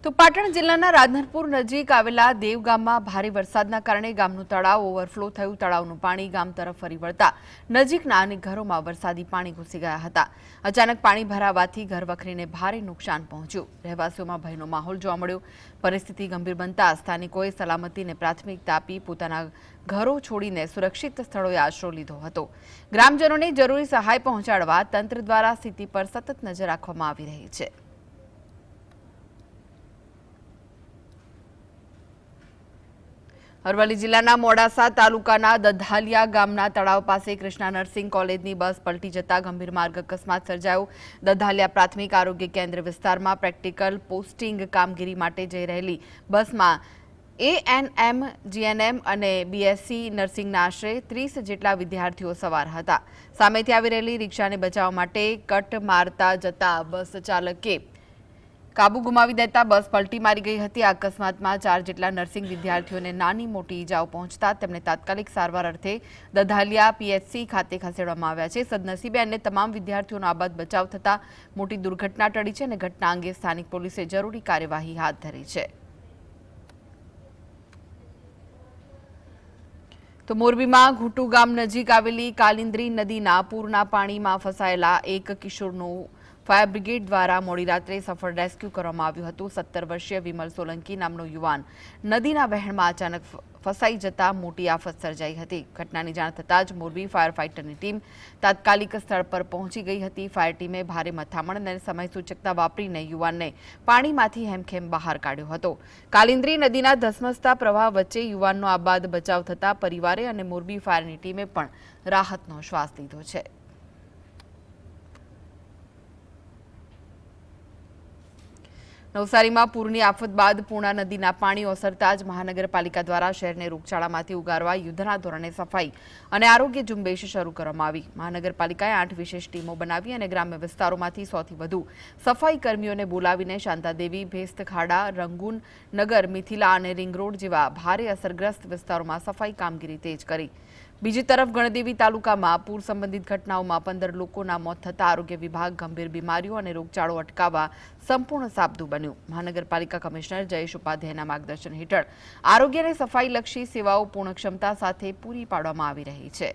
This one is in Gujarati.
તો પાટણ જિલ્લાના રાધનપુર નજીક આવેલા દેવ ગામમાં ભારે વરસાદના કારણે ગામનું તળાવ ઓવરફ્લો થયું। તળાવનું પાણી ગામ તરફ ફરી વળતા નજીકના અનેક ઘરોમાં વરસાદી પાણી ઘૂસી ગયા હતા। અચાનક પાણી ભરાવાથી ઘરવખરીને ભારે નુકસાન પહોંચ્યું। રહેવાસીઓમાં ભયનો માહોલ જોવા મળ્યો। પરિસ્થિતિ ગંભીર બનતા સ્થાનિકોએ સલામતીને પ્રાથમિકતા આપી પોતાના ઘરો છોડીને સુરક્ષિત સ્થળોએ આશરો લીધો હતો। ગ્રામજનોને જરૂરી સહાય પહોંચાડવા તંત્ર દ્વારા સ્થિતિ પર સતત નજર રાખવામાં આવી રહી છે। અરવલ્લી જિલ્લાના મોડાસા તાલુકાના દધાલિયા ગામના તળાવ પાસે કૃષ્ણા નર્સિંગ કોલેજની બસ પલટી જતા ગંભીર માર્ગ અકસ્માત સર્જાયો। દધાલિયા પ્રાથમિક આરોગ્ય કેન્દ્ર વિસ્તારમાં પ્રેક્ટિકલ પોસ્ટિંગ કામગીરી માટે જઈ રહેલી બસમાં એએનએમ, જીએનએમ અને બીએસસી નર્સિંગના આશરે 30 જેટલા વિદ્યાર્થીઓ સવાર હતા। સામેથી આવી રહેલી રિક્ષાને બચાવવા માટે કટ મારતા જતા બસ ચાલકે કાબુ ગુમાવી દેતા બસ પલટી મારી ગઈ હતી। આ અકસ્માતમાં 4 જેટલા નર્સિંગ વિદ્યાર્થીઓને નાની મોટી ઈજાઓ પહોંચતા તેમને તાત્કાલિક સારવાર અર્થે દધાલિયા પીએચસી ખાતે ખસેડવામાં આવ્યા છે। સદનસીબે અન્ય તમામ વિદ્યાર્થીઓનો આબાદ બચાવ થતા મોટી દુર્ઘટના ટળી છે અને ઘટના અંગે સ્થાનિક પોલીસે જરૂરી કાર્યવાહી હાથ ધરી છે। તો મોરબીમાં ઘૂંટુ ગામ નજીક આવેલી કાલિંદ્રી નદીના પૂરના પાણીમાં ફસાયેલા એક કિશોરનું ફાયર બ્રિગેડ દ્વારા મોડી રાત્રે સફળ રેસ્ક્યુ કરવામાં આવ્યું હતું। 17 વર્ષીય વિમલ સોલંકી નામનો યુવાન નદીના વહેણમાં અચાનક ફસાઈ જતા મોટી આફત સર્જાઈ હતી। ઘટનાની જાણ થતાં જ મોરબી ફાયર ફાઇટરની ટીમ તાત્કાલિક સ્થળ પર પહોંચી ગઈ હતી। ફાયર ટીમે ભારે મથામણ અને સમય સૂચકતા વાપરીને યુવાનને પાણીમાંથી હેમખેમ બહાર કાઢ્યો હતો। કાલિંદ્રી નદીના ધસમસતા પ્રવાહ વચ્ચે યુવાનનો આબાદ બચાવ થતા પરિવારે અને મોરબી ફાયરની ટીમે પણ રાહતનો શ્વાસ લીધો છે। નવસારીમાં પૂરની આફત બાદ પૂર્ણા નદીના પાણી ઓસરતા જ મહાનગરપાલિકા દ્વારા શહેરને રોગચાળામાંથી ઉગારવા યુદ્ધના ધોરણે સફાઈ અને આરોગ્ય ઝુંબેશ શરૂ કરવામાં આવી। મહાનગરપાલિકાએ 8 વિશેષ ટીમો બનાવી અને ગ્રામ્ય વિસ્તારોમાંથી 100થી વધુ સફાઈ કર્મીઓને બોલાવીને શાંતાદેવી, ભેસ્તખાડા, રંગૂન નગર, મિથિલા અને રિંગ રોડ જેવા ભારે અસરગ્રસ્ત વિસ્તારોમાં સફાઈ કામગીરી તેજ કરી। બીજી તરફ ગણદેવી તાલુકામાં પૂર સંબંધિત ઘટનાઓમાં 15 લોકોના મોત થતા આરોગ્ય વિભાગ ગંભીર બીમારીઓ અને રોગચાળો અટકાવવા સંપૂર્ણ સાબદું બન્યું। મહાનગરપાલિકા કમિશનર જયેશ ઉપાધ્યાયના માર્ગદર્શન હેઠળ આરોગ્ય અને સફાઈલક્ષી સેવાઓ પૂર્ણ ક્ષમતા સાથે પૂરી પાડવામાં આવી રહી છે।